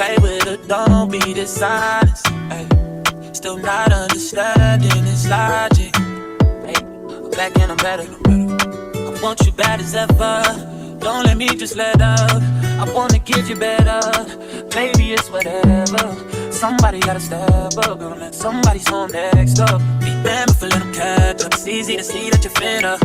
play with her, don't be dishonest. Ay, still not understanding this logic. Ay, back and I'm better. I want you bad as ever. Don't let me just let up. I wanna give you better. Baby, it's whatever. Somebody gotta step up. Gonna let somebody's home next up. Be them if I let them catch up. It's easy to see that you're fitter.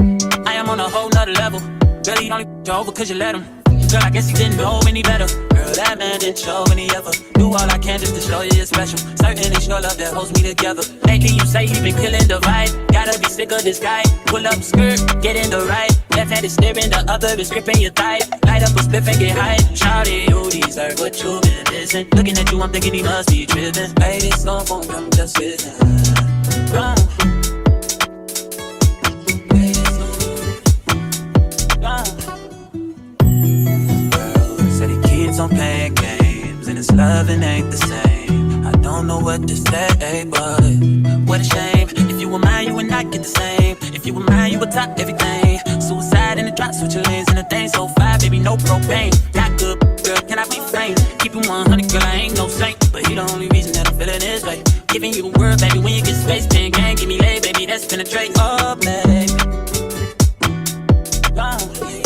I am on a whole nother level. Girl, he only over cause you let him. Girl, I guess he didn't know any better. Girl, that man didn't show any ever. Do all I can just to show you it's special. Certain it's your love that holds me together. Lately you say he been killing the vibe. Gotta be sick of this guy. Pull up skirt, get in the right. Left hand is staring, the other is gripping your thigh. Light up a spliff and get high. Shawty, you deserve what you've been missing. Looking at you, I'm thinking he must be tripping. Hey, this song phone, I'm just sitting. Wrong. On playing games and his loving ain't the same. I don't know what to say, but what a shame. If you were mine, you would not get the same. If you were mine, you would top everything. Suicide in the drop, switch your lanes in the thing. So fly, baby, no propane. Got good, girl, can I be framed? Keep it 100, girl, I ain't no saint. But he the only reason that I'm feeling this way. Giving you the word, baby, when you get space, pen gang, give me lay, baby, that's penetrate. Oh, baby. Oh, yeah.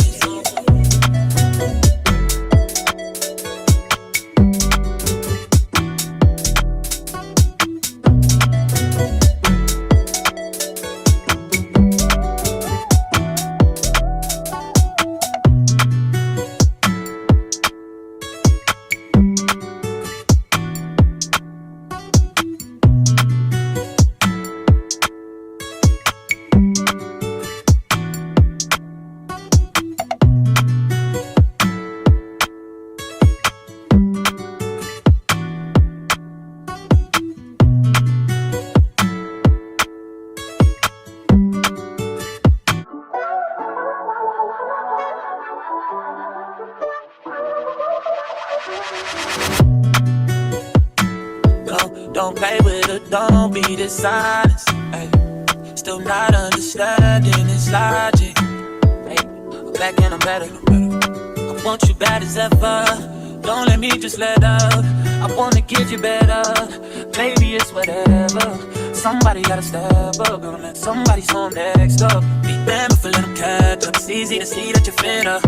Don't play with her, don't be dishonest. Ay, still not understanding this logic. Ay, back and I'm better. I want you bad as ever. Don't let me just let up. I wanna give you better. Baby, it's whatever. Somebody gotta step up. Gonna let somebody's home next up. Be them if I let them catch up. It's easy to see that you're fitter.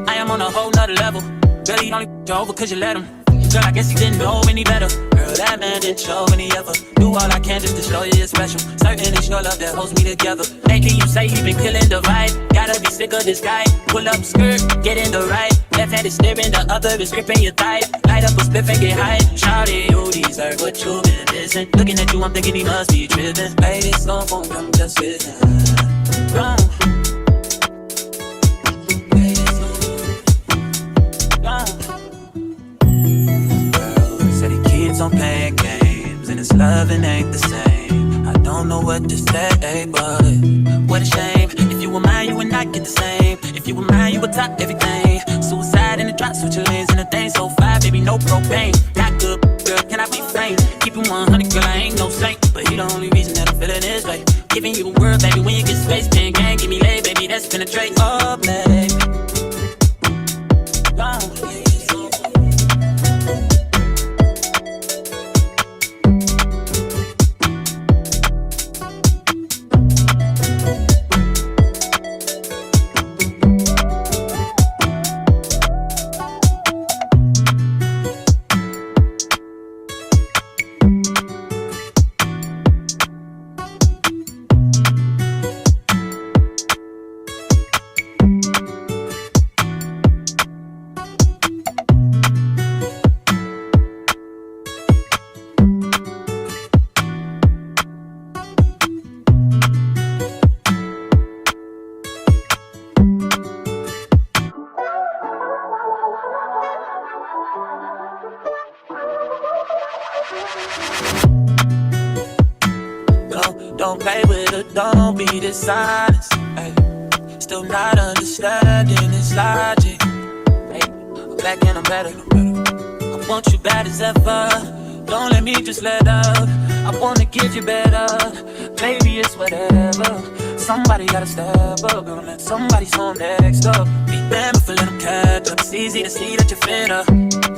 I am on a whole nother level. Girl, he only over cause you let him. Girl, I guess he didn't know any better. Girl, that man didn't show any ever. Do all I can just to show you it's special. Certain it's your love that holds me together. Lately you say he been killing the vibe. Gotta be sick of this guy. Pull up skirt, get in the right. Left hand is staring, the other is gripping your thigh. Light up a spliff and get high. Shawty, you deserve what you've been missing. Looking at you, I'm thinking he must be tripping. Hey, this song phone, I'm just sitting. Wrong. On playing games and his loving ain't the same. I don't know what to say, but what a shame. If you were mine, you would not get the same. If you were mine, you would top everything. Suicide in the drop, switch your lanes in the thing. So fly, baby, no propane. Got good, girl, can I be framed? Keep it 100, girl, I ain't no saint. But he the only reason that I'm feeling this way. Giving you the word, baby, when you get space, pen gang, give me lay, baby, that's penetrate. Oh, baby. Oh, yeah. Don't play with her, don't be dishonest. Ay, still not understanding this logic. Ay, back and I'm better. I want you bad as ever. Don't let me just let up. I wanna give you better. Baby, it's whatever. Somebody gotta step up. Gonna let somebody's home next up. Be them if I let them catch up. It's easy to see that you're fitter.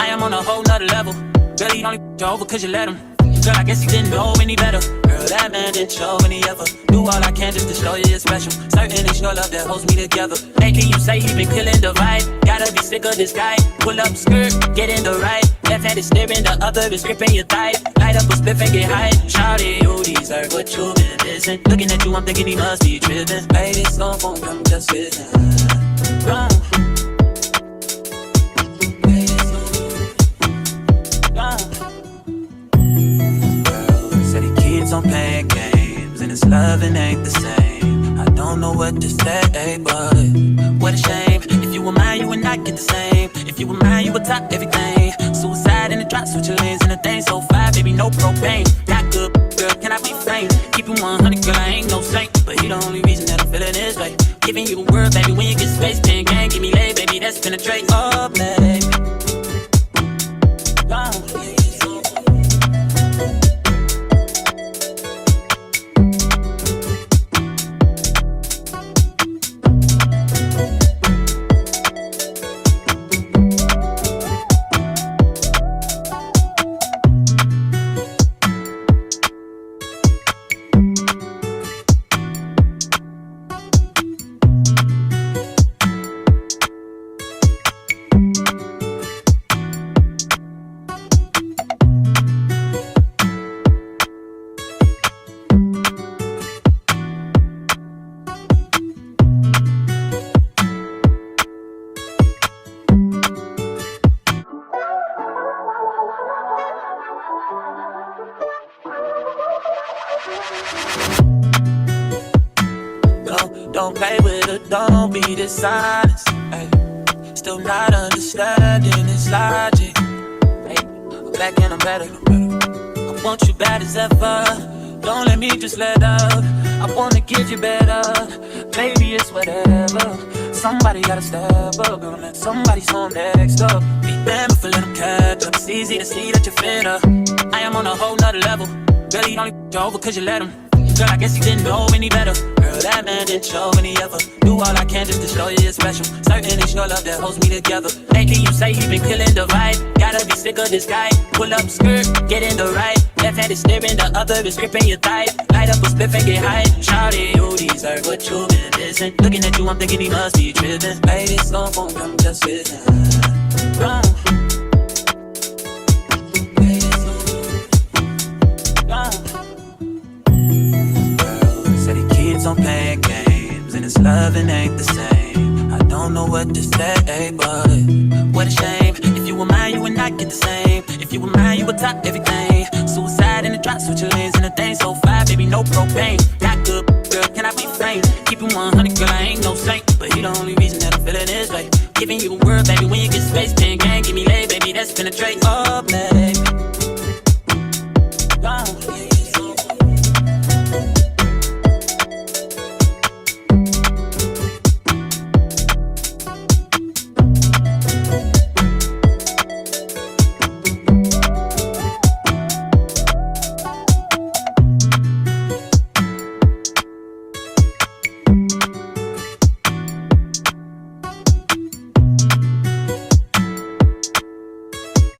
I am on a whole nother level. Girl, he only you over cause you let him. Girl, I guess he didn't know any better. Girl, that man didn't show any ever. Do all I can just to show you it's special. Certain it's your love that holds me together. Lately you say he been killing the vibe. Gotta be sick of this guy. Pull up skirt, get in the right. Left hand is steering, the other is gripping your thigh. Light up a spliff and get high. Shawty, you deserve what you've been missing. Looking at you, I'm thinking he must be tripping. Baby, slow phone, I'm just sitting. Gone. On playing games and his loving ain't the same. I don't know what to say, but what a shame. If you were mine, you would not get the same. If you were mine, you would top everything. Suicide in the drop, switch your lanes in the thing. So fly, baby, no propane. Not good, girl, can I be framed? Keep it 100, girl, I ain't no saint. But he the only reason that I'm feeling this way. Giving you the word, baby, when you get space. Pen gang, give me lay, baby, that's penetrate. Oh, baby. Don't play with her, don't be dishonest. Ay. Still not understanding its logic. Ay. I'm back and I'm better. I want you bad as ever. Don't let me just let up. I wanna give you better. Baby, it's whatever. Somebody gotta step up. Gonna let somebody's home next up. Be them if I let them catch up. It's easy to see that you're fitter. I am on a whole nother level. Girl, he only you over cause you let him. Girl, I guess he didn't know any better. Girl, that man didn't show any ever. Do all I can just to show you it's special. Certain it's your love that holds me together. Lately you say he been killing the vibe. Gotta be sick of this guy. Pull up skirt, get in the right. Left hand is steering, the other is gripping your thigh. Light up a spliff and get high. Shawty, you deserve what you've been missing. Looking at you, I'm thinking he must be tripping. Baby, slow phone, I'm just sitting. Gone. On playing games and his loving ain't the same. I don't know what to say, but what a shame. If you were mine, you would not get the same. If you were mine, you would top everything. Suicide in the drop, switch your lanes in the thing. So fly, baby, no propane. Not good, girl, can I be framed? Keep it 100, girl, I ain't no saint. But he the only reason that I'm feeling this way. Giving you the word, baby, when you get space. Pen gang, give me lay, baby, that's penetrate. Oh,